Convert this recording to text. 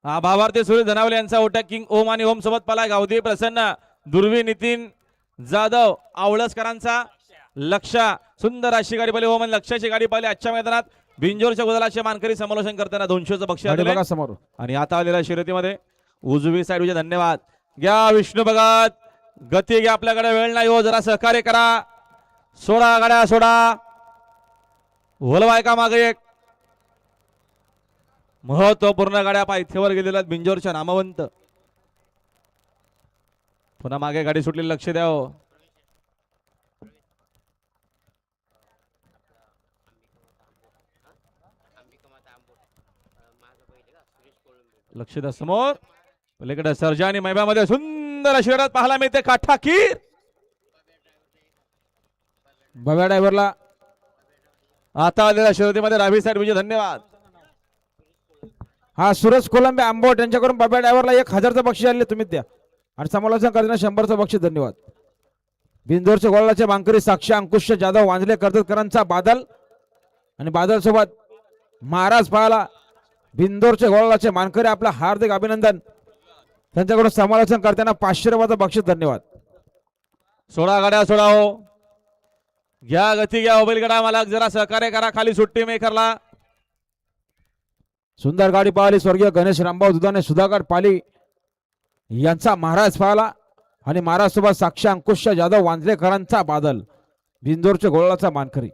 भावार्थी सुरेश धनावले यांचा ओटा किंग ओम आणि ओम सोबत पला गावदी प्रसन्न दुर्वी नितीन जाधव आवळसकरांचा लक्ष सुंदर अशी गाडी पाहिली ओम आणि लक्षाची गाडी पाहिली आजच्या मैदानात बिंजोरच्या गुलालाचे मानकरी समालोचन करताना 200चं बक्षीस समोर. आणि आता आलेल्या शर्यतीमध्ये उजवी साईड विजय धन्यवाद घ्या विष्णू भगत गती घ्या आपल्याकडे वेळ नाही हो जरा सहकार्य करा सोडा गाड्या सोडा वलवाय का मागे एक महत्वपूर्ण गाड्या पायथ्यावर गेलेल्या बिंजोरच्या नामवंत पुन्हा मागे गाडी सुटली लक्ष द्या हो. लक्ष द्या समोर पलीकडे सर्जा आणि मैबामध्ये सुंदर शर्यत पाहायला मिळते काठाकीर बव्या ड्रायव्हरला आता आलेल्या शर्यतीमध्ये रावी साईड विजय धन्यवाद. हा सुरेश कोलंबे आंबोट यांच्याकडून बव्या ड्रायव्हरला 1000चं बक्षीस आले तुम्ही द्या आणि समालोचन करताना 100चं बक्षीस धन्यवाद. बिंदोरच्या गोलाचे मांकरी साक्षी अंकुश जाधव वांजले कर्जतकरांचा बादल आणि बादल सोबत महाराज पाहाला बिंदोरचे गोलाचे मानकरी आपला हार्दिक अभिनंदन त्यांच्याकडून समालोचन करताना 500 रुपयाचं बक्षीस धन्यवाद. सोडा गाड्या सोडा हो घ्या गती घ्या बैलगाडा मालक जरा सहकार्य करा खाली सुट्टी मेकरला सुंदर गाडी पाहिली स्वर्गीय गणेश रामभाऊ दुधाने सुधागड पाली यांचा महाराज पाहिला आणि महाराज सोबत साक्षी अंकुश जाधव वांजलेकरांचा बादल बिंदोरच्या गोलाचा मानकरी